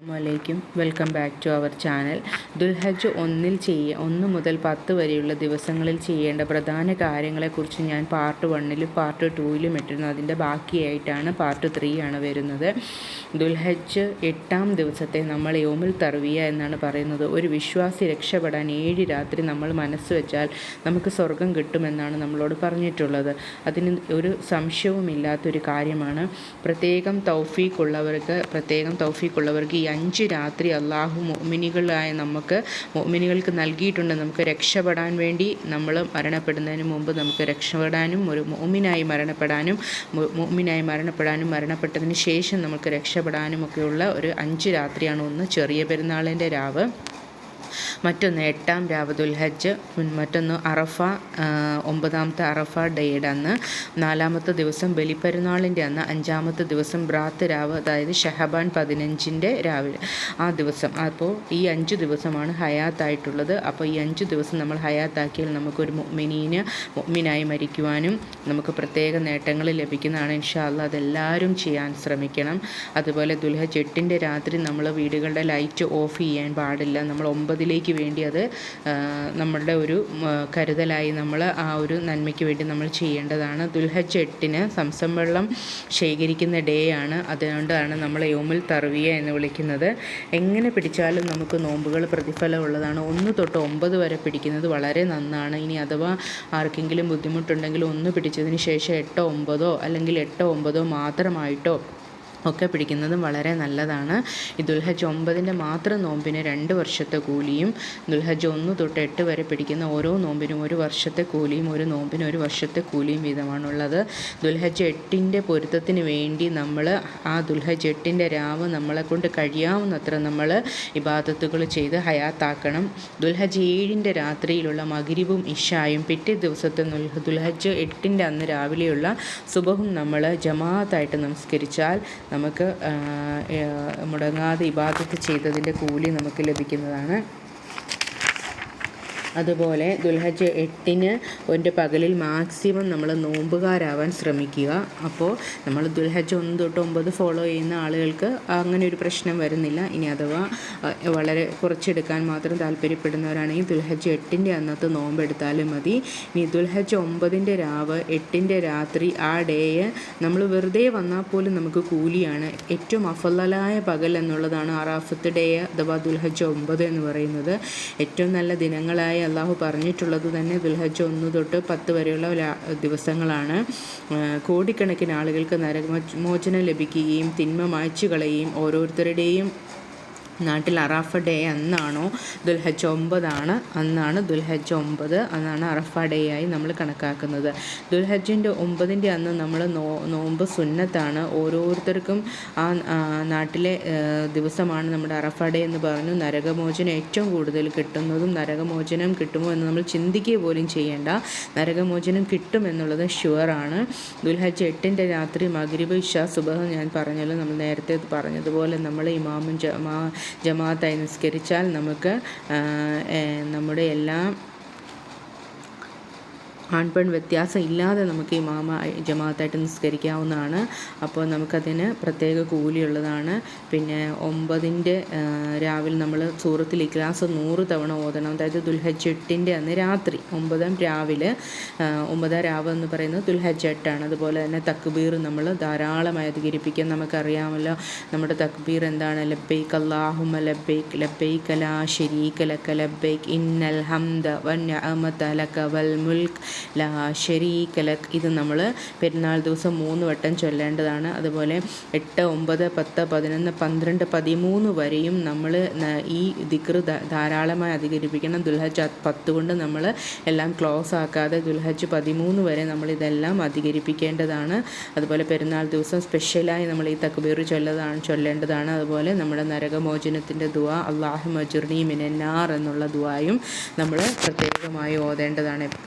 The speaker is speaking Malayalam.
അസ്സലാമു welcome back to our channel. ദുൽഹജ്ജ് 1 മുതൽ 10 വരെയുള്ള ദിവസങ്ങളിൽ ചെയ്യേണ്ട പ്രധാന കാര്യങ്ങളെക്കുറിച്ച് ഞാൻ പാർട്ട് 1ലും പാർട്ട് 2ലും ഇട്ടിരുന്നു. അതിൻ്റെ ബാക്കിയായിട്ടാണ് പാർട്ട് 3 ആണ് വരുന്നത്. ദുൽഹജ്ജ് 8-ാം ദിവസത്തെ നമ്മൾ യൗമുൽ തർവിയ എന്നാണ് പറയുന്നത്. ഒരു വിശ്വാസി രക്ഷപ്പെടാൻ 7 രാത്രി നമ്മൾ മനസ്സ് വെച്ചാൽ നമുക്ക് സ്വർഗം കിട്ടുമെന്നാണ് നമ്മളോട് പറഞ്ഞിട്ടുള്ളത്. അതിന് ഒരു സംശയവുമില്ലാത്തൊരു കാര്യമാണ്. പ്രത്യേകം തൗഫീഖുള്ളവർക്ക് ഈ 5 രാത്രി അള്ളാഹു മുഅ്മിനുകൾക്ക് നൽകിയിട്ടുണ്ട്. നമുക്ക് രക്ഷപ്പെടാൻ വേണ്ടി നമ്മൾ മരണപ്പെടുന്നതിന് മുമ്പ് നമുക്ക് രക്ഷപ്പെടാനും ഒരു മുഅ്മിനായി മരണപ്പെടാനും മരണപ്പെട്ടതിന് ശേഷം നമുക്ക് രക്ഷപ്പെടാനും ഒക്കെയുള്ള ഒരു 5 രാത്രിയാണ്. ഒന്ന് ചെറിയ പെരുന്നാളിൻ്റെ രാവ്, മറ്റൊന്ന് 8-ാം രാവ് ദുൽഹജ്ജ്, മറ്റൊന്ന് അറഫ 9-ാമത്തെ അറഫ ഡേയുടെ അന്ന്, 4-ാമത്തെ ദിവസം ബലിപ്പെരുന്നാളിൻ്റെ അന്ന്, 5-ാമത്തെ ദിവസം ബ്രാത്ത് രാവ്, അതായത് ഷഹബാൻ 15-ൻ്റെ രാവിലെ ആ ദിവസം. അപ്പോൾ ഈ 5 ദിവസമാണ് ഹയാത്തായിട്ടുള്ളത്. അപ്പോൾ ഈ 5 ദിവസം നമ്മൾ ഹയാത്താക്കിയാൽ നമുക്കൊരു മുഅ്മിനായി മരിക്കുവാനും നമുക്ക് പ്രത്യേക നേട്ടങ്ങൾ ലഭിക്കുന്നതാണ്. ഇൻഷാ അല്ലാഹ് അതെല്ലാവരും ചെയ്യാൻ ശ്രമിക്കണം. അതുപോലെ ദുൽഹജ്ജ് 8-ൻ്റെ രാത്രി നമ്മൾ വീടുകളുടെ ലൈറ്റ് ഓഫ് ചെയ്യാൻ പാടില്ല. നമ്മൾ 9-ലേക്ക് വേണ്ടി അത് നമ്മളുടെ ഒരു കരുതലായി നമ്മൾ ആ ഒരു നന്മയ്ക്ക് വേണ്ടി നമ്മൾ ചെയ്യേണ്ടതാണ്. ദുൽഹജ്ജ് 8-ന് സംസം വെള്ളം ശേഖരിക്കുന്ന ഡേ ആണ്. അതുകൊണ്ടാണ് നമ്മൾ യൗമുൽ തർവിയ എന്ന് വിളിക്കുന്നത്. എങ്ങനെ പിടിച്ചാലും നമുക്ക് നോമ്പുകൾ പ്രതിഫലമുള്ളതാണ്. 1 തൊട്ട് 9 വരെ പിടിക്കുന്നത് വളരെ നന്നാണ്. ഇനി അഥവാ ആർക്കെങ്കിലും ബുദ്ധിമുട്ടുണ്ടെങ്കിൽ 1 പിടിച്ചതിന് ശേഷം 8-ഓ 9-ഓ അല്ലെങ്കിൽ 8-ഓ 9-ഓ മാത്രമായിട്ടോ ഒക്കെ പിടിക്കുന്നതും വളരെ നല്ലതാണ്. ഈ ദുൽഹജ്ജ് 9-ൻ്റെ മാത്രം നോമ്പിന് 2 വർഷത്തെ കൂലിയും, ദുൽഹജ്ജ് 1 തൊട്ട് 8 വരെ പിടിക്കുന്ന ഓരോ നോമ്പിനും 1 വർഷത്തെ കൂലിയും, ഒരു നോമ്പിന് 1 വർഷത്തെ കൂലിയും വീതമാണുള്ളത്. ദുൽഹജ്ജ് 8-ൻ്റെ പൊരുത്തത്തിന് വേണ്ടി നമ്മൾ ആ ദുൽഹജ്ജ് 8-ൻ്റെ രാവ് നമ്മളെക്കൊണ്ട് കഴിയാവുന്നത്ര നമ്മൾ ഇബാദത്തുകൾ ചെയ്ത് ഹയാത്താക്കണം. ദുൽഹജ്ജ് 7-ൻ്റെ രാത്രിയിലുള്ള മഗ്രിബും ഇശായും, പിറ്റേ ദിവസത്തെ ദുൽഹജ്ജ് 8-ൻ്റെ അന്ന് രാവിലെയുള്ള സുബഹും നമ്മൾ ജമാഅത്തായിട്ട് നമസ്കരിച്ചാൽ നമുക്ക് മുടങ്ങാതെ ഇബാദത്ത് ചെയ്തതിൻ്റെ കൂലി നമുക്ക് ലഭിക്കുന്നതാണ്. അതുപോലെ ദുൽഹജ്ജ് 8-ന് പകലിൽ മാക്സിമം നമ്മൾ നോമ്പുകാരാവാൻ ശ്രമിക്കുക. അപ്പോൾ നമ്മൾ ദുൽഹജ്ജ് 1 തൊട്ട് 9 ഫോളോ ചെയ്യുന്ന ആളുകൾക്ക് അങ്ങനെ ഒരു പ്രശ്നം വരുന്നില്ല. ഇനി അഥവാ വളരെ കുറച്ചെടുക്കാൻ മാത്രം താല്പര്യപ്പെടുന്നവരാണെങ്കിൽ ദുൽഹജ്ജ് 8-ൻ്റെ അന്നത്തെ നോമ്പെടുത്താലും മതി. ഇനി ദുൽഹജ്ജ് 9-ൻ്റെ രാവ് 8-ൻ്റെ രാത്രി ആ ഡേയെ നമ്മൾ വെറുതെ വന്നാൽ പോലും നമുക്ക് കൂലിയാണ്. ഏറ്റവും അഫ്ളലായ പകൽ എന്നുള്ളതാണ് അറാഫത്ത് ഡേ അഥവാ ദുൽഹജ്ജ് 9 എന്ന് പറയുന്നത്. ഏറ്റവും നല്ല ദിനങ്ങളായ അള്ളാഹു പറഞ്ഞിട്ടുള്ളത് തന്നെ ദുൽഹജ്ജ് 1 തൊട്ട് 10 വരെയുള്ള ദിവസങ്ങളാണ്. കോടിക്കണക്കിന് ആളുകൾക്ക് നരകമോചനം ലഭിക്കുകയും തിന്മ മായ്ച്ചു കളയുകയും ഓരോരുത്തരുടെയും നാട്ടിൽ അറാഫ ഡേ അന്നാണോ ദുൽഹജ്ജ് 9 അന്നാണ് ദുൽഹജ്ജ് 9 അന്നാണ് അറഫ ഡേ ആയി നമ്മൾ കണക്കാക്കുന്നത്. ദുൽഹജ്ജിൻ്റെ 9-ൻ്റെ അന്ന് നമ്മൾ നോമ്പ് സുന്നത്താണ്. ഓരോരുത്തർക്കും ആ നാട്ടിലെ ദിവസമാണ് നമ്മുടെ അറഫ ഡേ എന്ന് പറഞ്ഞു. നരകമോചനം ഏറ്റവും കൂടുതൽ കിട്ടുന്നതും നരകമോചനം കിട്ടുമോ എന്ന് നമ്മൾ ചിന്തിക്കുക പോലും ചെയ്യേണ്ട. നരകമോചനം കിട്ടുമെന്നുള്ളത് ഷുവറാണ്. ദുൽഹജ്ജ് 8-ൻ്റെ രാത്രി മഗ്രിബ് ഇശാ സുബഹ് ഞാൻ പറഞ്ഞല്ലോ, നമ്മൾ നേരത്തെ പറഞ്ഞതുപോലെ നമ്മൾ ഇമാമും ജമാഅത്തായി നിസ്കരിച്ചാൽ നമുക്ക് നമ്മുടെ എല്ലാ ആൺപെൺ വ്യത്യാസം ഇല്ലാതെ നമുക്ക് ജമാഅത്തായിട്ട് നിസ്കരിക്കാവുന്നതാണ്. അപ്പോൾ നമുക്കതിന് പ്രത്യേക കൂലിയുള്ളതാണ്. പിന്നെ 9-ൻ്റെ രാവിലെ നമ്മൾ സൂറത്തുൽ ഇഖ്ലാസ് 100 തവണ ഓതണം. അതായത് ദുൽഹജ്ജ് 8-ൻ്റെ അന്ന് രാത്രി 9-ാം രാവിലെ 9-ാം രാവ് എന്ന് പറയുന്നത് ദുൽഹജ്ജ് 8 അതുപോലെ തന്നെ തക്ബീർ നമ്മൾ ധാരാളമായി അധികരിപ്പിക്കാൻ നമുക്കറിയാമല്ലോ. നമ്മുടെ തക്ബീർ എന്താണ്? ലബ്ബൈക് അല്ലാഹുമ്മ ലബ്ബൈക് ലബ്ബൈക ലാ ശരീക ലക ലബ്ബൈക് ഇന്നൽ ഹംദ വന്നിഅമത ലക വൽ മുൽക്ക് ലാ ശരീക ലക്. ഇത് നമ്മൾ പെരുന്നാൾ ദിവസം 3 വട്ടം ചൊല്ലേണ്ടതാണ്. അതുപോലെ 8, 9, 10, 11, 12, 13 വരെയും നമ്മൾ ഈ ദിക്ർ ധാരാളമായി അധികരിപ്പിക്കണം. ദുൽഹജ്ജ് 10 കൊണ്ട് നമ്മൾ എല്ലാം ക്ലോസ് ആക്കാതെ ദുൽഹജ്ജ് 13 വരെ നമ്മൾ ഇതെല്ലാം അധികരിപ്പിക്കേണ്ടതാണ്. അതുപോലെ പെരുന്നാൾ ദിവസം സ്പെഷ്യലായി നമ്മൾ ഈ തക്ബീർ ചൊല്ലേണ്ടതാണ്. അതുപോലെ നമ്മുടെ നരകമോചനത്തിൻ്റെ ദുആ അല്ലാഹുമ്മ അജ്ർനി മിനന്നാർ എന്നുള്ള ദുആയും നമ്മൾ പ്രത്യേകമായി ഓതേണ്ടതാണ് എപ്പോൾ.